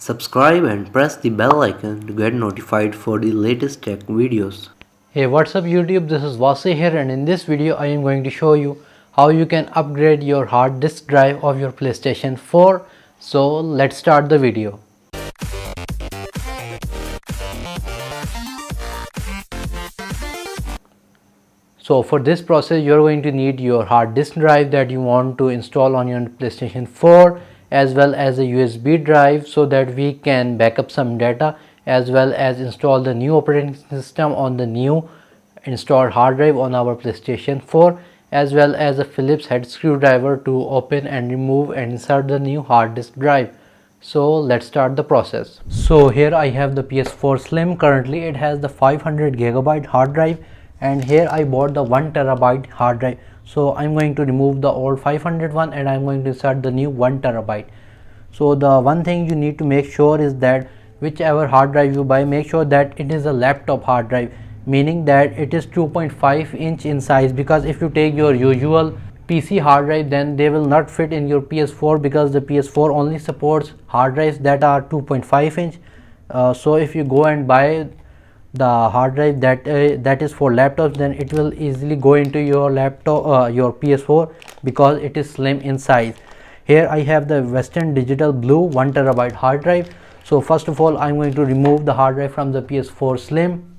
Subscribe and press the bell icon to get notified for the latest tech videos. Hey, what's up YouTube, this is Wasay here, and in this video I am going to show you how you can upgrade your hard disk drive of your PlayStation 4. So let's start the video. So for this process you are going to need your hard disk drive that you want to install on your PlayStation 4, as well as a USB drive so that we can back up some data, as well as install the new operating system on the new installed hard drive on our PlayStation 4, as well as a Phillips head screwdriver to open and remove and insert the new hard disk drive. So let's start the process. So here I have the PS4 Slim. Currently it has the 500GB hard drive, and here I bought the 1TB hard drive. So I'm going to remove the old 500 one and I'm going to insert the new 1TB. So the one thing you need to make sure is that whichever hard drive you buy, make sure that it is a laptop hard drive, meaning that it is 2.5 inch in size, because if you take your usual PC hard drive then they will not fit in your PS4, because the PS4 only supports hard drives that are 2.5 inch. So if you go and buy the hard drive that is for laptops, then it will easily go into your laptop, your PS4, because it is slim in size. Here I have the Western Digital Blue 1TB hard drive. So first of all I'm going to remove the hard drive from the PS4 Slim.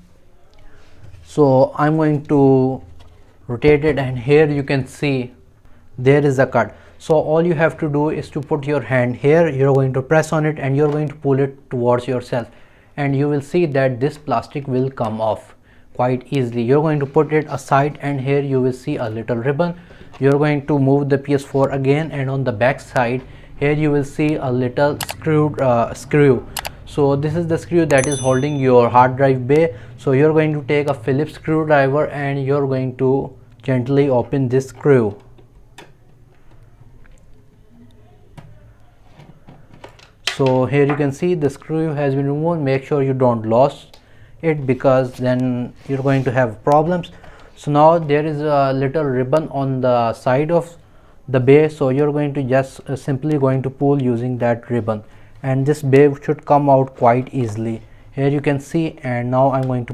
So I'm going to rotate it, and here you can see there is a cut. So all you have to do is to put your hand here, you're going to press on it and you're going to pull it towards yourself, and you will see that this plastic will come off quite easily. You're going to put it aside, and here you will see a little ribbon. You're going to move the PS4 again, and on the back side here you will see a little screw. So this is the screw that is holding your hard drive bay. So you're going to take a Phillips screwdriver and you're going to gently open this screw. So here you can see the screw has been removed. Make sure you don't lose it, because then you're going to have problems. So now there is a little ribbon on the side of the bay, so you're going to just simply going to pull using that ribbon, and this bay should come out quite easily. Here you can see, and now I'm going to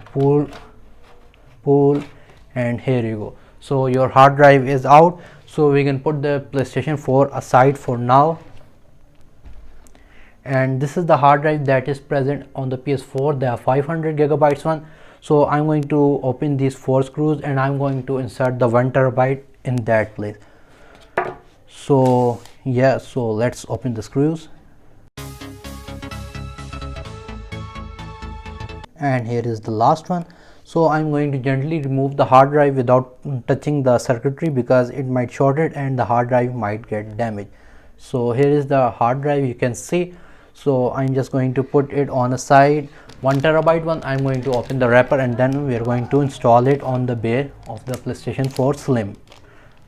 pull, and here you go. So your hard drive is out. So we can put the PlayStation 4 aside for now. And this is the hard drive that is present on the PS4, the 500GB one. So I'm going to open these 4 screws and I'm going to insert the 1TB in that place. So yeah, so let's open the screws, and here is the last one. So I'm going to gently remove the hard drive without touching the circuitry, because it might short it and the hard drive might get damaged. So here is the hard drive, you can see. So I'm just going to put it on a side. 1TB one, I'm going to open the wrapper, and then we are going to install it on the bay of the PlayStation 4 Slim.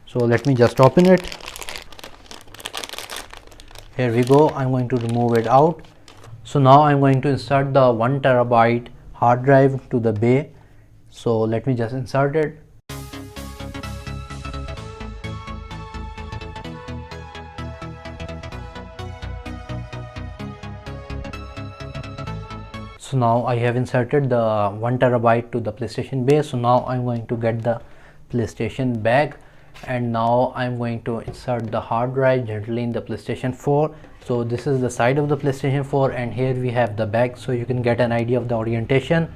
So let me just open it. Here we go. I'm going to remove it out. So now I'm going to insert the 1TB hard drive to the bay. So let me just insert it. So now I have inserted the 1TB to the PlayStation base. So now I'm going to get the PlayStation bag, and now I'm going to insert the hard drive gently in the PlayStation 4. So this is the side of the PlayStation 4, and here we have the bag, so you can get an idea of the orientation.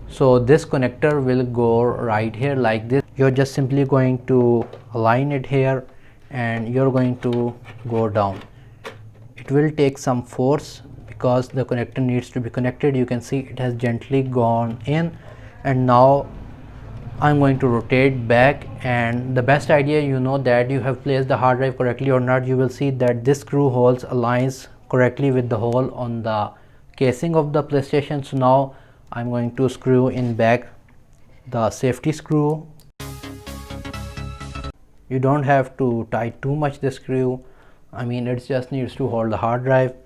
So this connector will go right here like this. You're just simply going to align it here, and you're going to go down. It will take some force because the connector needs to be connected. You can see it has gently gone in, and now I'm going to rotate back. And the best idea, you know that you have placed the hard drive correctly or not, you will see that this screw holes aligns correctly with the hole on the casing of the PlayStation. So now I'm going to screw in back the safety screw. You don't have to tight too much the screw, I mean it just needs to hold the hard drive.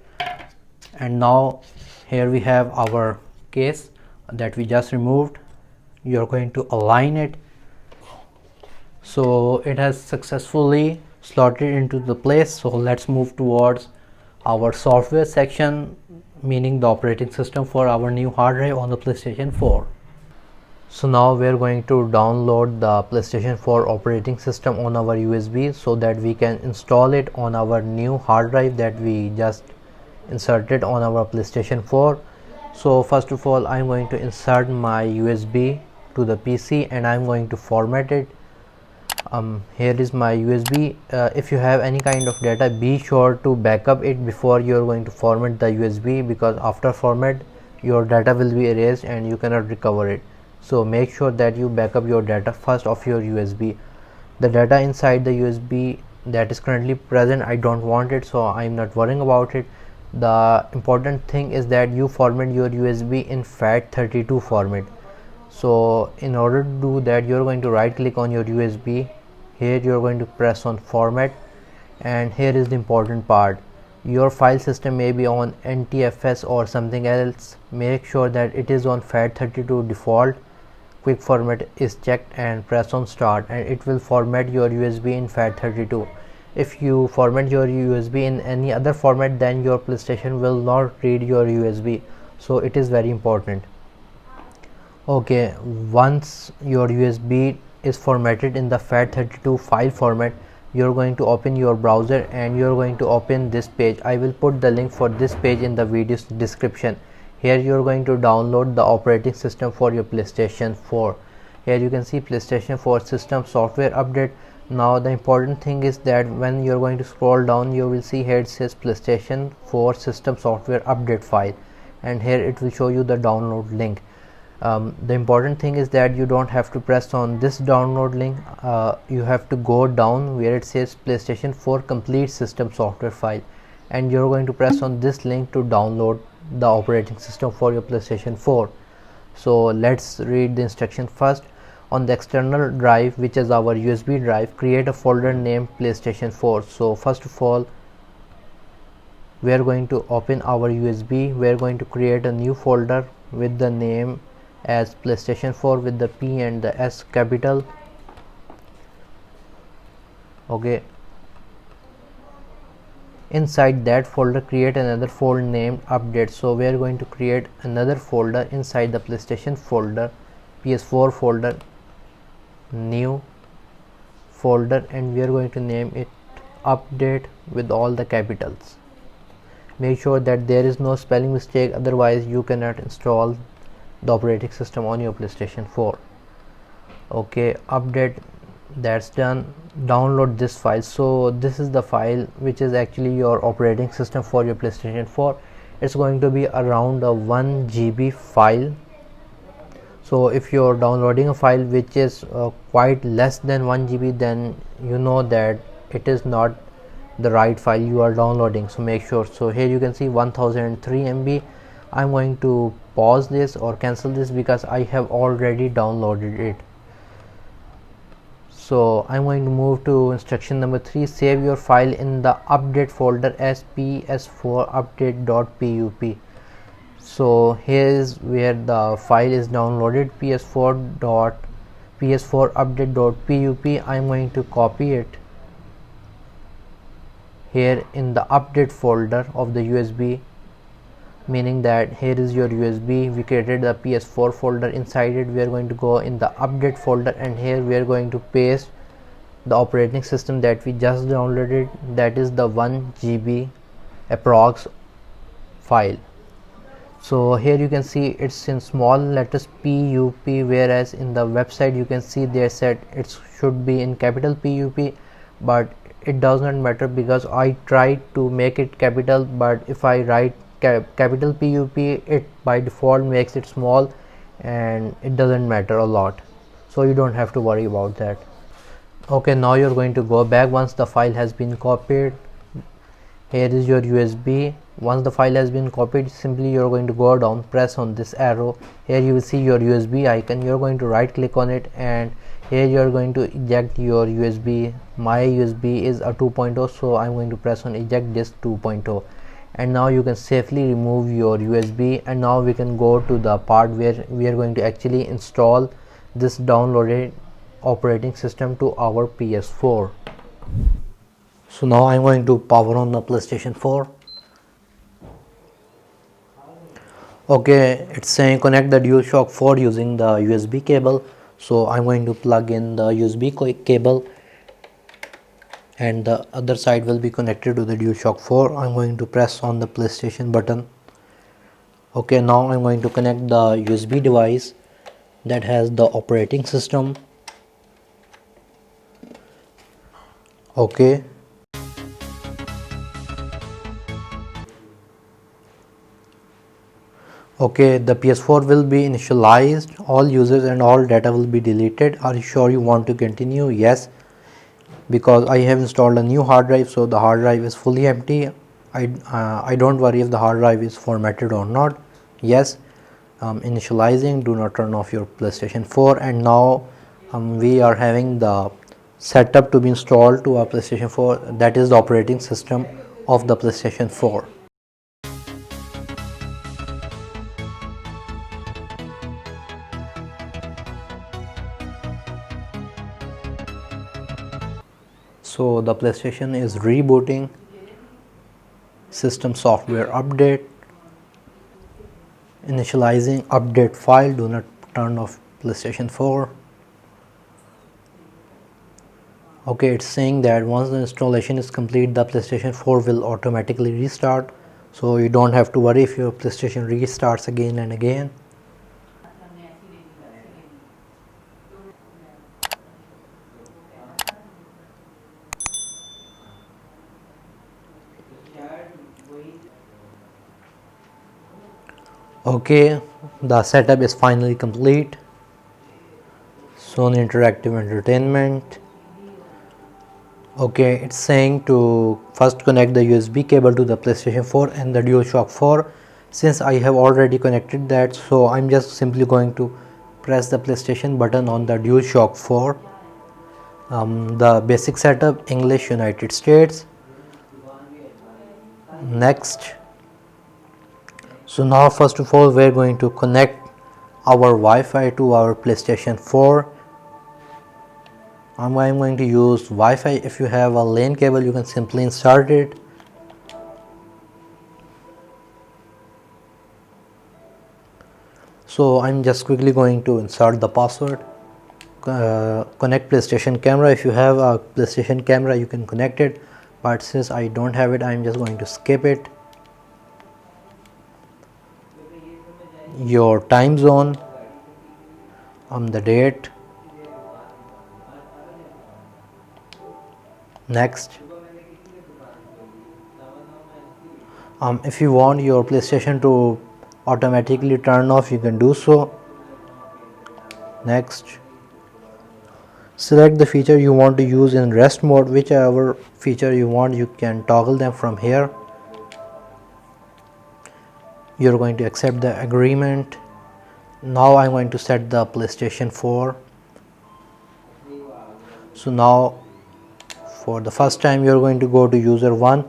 And now here we have our case that we just removed. You're going to align it. So it has successfully slotted into the place. So let's move towards our software section, meaning the operating system for our new hard drive on the PlayStation 4. So now we are going to download the PlayStation 4 operating system on our USB so that we can install it on our new hard drive that we just inserted on our PlayStation 4. So first of all, I'm going to insert my USB to the PC and I'm going to format it. Here is my USB. If you have any kind of data, be sure to backup it before you're going to format the USB, because after format your data will be erased and you cannot recover it. So make sure that you backup your data first of your USB. The data inside the USB that is currently present, I don't want it, so I'm not worrying about it. The important thing is that you format your USB in FAT32 format. So in order to do that, you're going to right click on your USB. Here you're going to press on format, and here is the important part. Your file system may be on NTFS or something else. Make sure that it is on FAT32 default. Quick format is checked and press on start, and it will format your USB in FAT32. If you format your USB in any other format, then your PlayStation will not read your USB, so it is very important. Okay, once your USB is formatted in the FAT32 file format, you're going to open your browser and you're going to open this page. I will put the link for this page in the video's description. Here you're going to download the operating system for your PlayStation 4. Here you can see PlayStation 4 system software update. Now the important thing is that when you're going to scroll down, you will see here it says PlayStation 4 system software update file, and here it will show you the download link. The important thing is that you don't have to press on this download link. You have to go down where it says PlayStation 4 complete system software file, and you're going to press on this link to download the operating system for your PlayStation 4. So let's read the instruction first. On the external drive, which is our USB drive, create a folder named PlayStation 4. So first of all, we are going to open our USB. We are going to create a new folder with the name as PlayStation 4 with the P and the S capital. Okay, inside that folder create another folder named update. So we are going to create another folder inside the PlayStation folder, PS4 folder, new folder, and we are going to name it update with all the capitals. Make sure that there is no spelling mistake, otherwise you cannot install the operating system on your PlayStation 4. Okay, update, that's done. Download this file. So this is the file which is actually your operating system for your PlayStation 4. It's going to be around a 1 GB file. So if you're downloading a file which is quite less than 1 GB, then you know that it is not the right file you are downloading, so make sure. So here you can see 1003 MB. I'm going to pause this or cancel this because I have already downloaded it. So I'm going to move to instruction number 3. Save your file in the update folder as ps4 update.pup. So here is where the file is downloaded, ps4 update.pup. I'm going to copy it here in the update folder of the USB, meaning that here is your USB. We created the PS4 folder. Inside it, we are going to go in the update folder, and here we are going to paste the operating system that we just downloaded, that is the 1 GB approx file. So here you can see it's in small letters PUP, whereas in the website you can see they said it should be in capital PUP, but it does not matter because I tried to make it capital, but if I write capital PUP, it by default makes it small and it doesn't matter a lot, so you don't have to worry about that. Okay, now you're going to go back once the file has been copied. Here is your USB. Once the file has been copied, simply you're going to go down, press on this arrow. Here you will see your USB icon. You're going to right click on it, and here you're going to eject your USB. My USB is a 2.0, so I'm going to press on eject disk 2.0, and now you can safely remove your USB. And now we can go to the part where we are going to actually install this downloaded operating system to our PS4. So now I'm going to power on the PlayStation 4. Okay, it's saying connect the DualShock 4 using the USB cable. So I'm going to plug in the USB cable and the other side will be connected to the DualShock 4. I'm going to press on the PlayStation button. Okay, now I'm going to connect the USB device that has the operating system. Okay. Okay, the PS4 will be initialized, all users and all data will be deleted. Are you sure you want to continue? Yes, because I have installed a new hard drive, so the hard drive is fully empty. I don't worry if the hard drive is formatted or not. Yes, initializing, do not turn off your PlayStation 4, and now we are having the setup to be installed to our PlayStation 4, that is the operating system of the PlayStation 4. So the PlayStation is rebooting. System software update, initializing update file, do not turn off PlayStation 4. Okay, it's saying that once the installation is complete, the PlayStation 4 will automatically restart, so you don't have to worry if your PlayStation restarts again and again. Okay, the setup is finally complete. Sony Interactive Entertainment. Okay, it's saying to first connect the USB cable to the PlayStation 4 and the DualShock 4. Since I have already connected that, so I'm just simply going to press the PlayStation button on the DualShock 4. The basic setup, English, United States. Next. So now first of all we're going to connect our Wi-Fi to our PlayStation 4. I'm going to use Wi-Fi. If you have a LAN cable, you can simply insert it. So I'm just quickly going to insert the password. Connect PlayStation camera. If you have a PlayStation camera, you can connect it, but since I don't have it, I'm just going to skip it. Your time zone, the date. Next. If you want your PlayStation to automatically turn off, you can do so. Next. Select the feature you want to use in rest mode. Whichever feature you want, you can toggle them from here. You're going to accept the agreement. Now I'm going to set the PlayStation 4. So now for the first time you're going to go to user 1,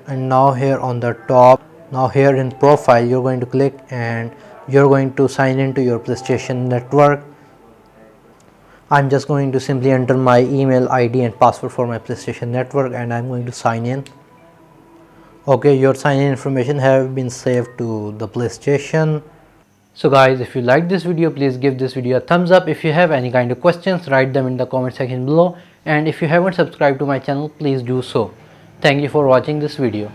and now here on the top, now here in profile, you're going to click and you're going to sign into your PlayStation network. I'm just going to simply enter my email ID and password for my PlayStation network, and I'm going to sign in. Okay, your sign in information have been saved to the PlayStation. So guys, if you like this video, please give this video a thumbs up. If you have any kind of questions, write them in the comment section below, and if you haven't subscribed to my channel, please do so. Thank you for watching this video.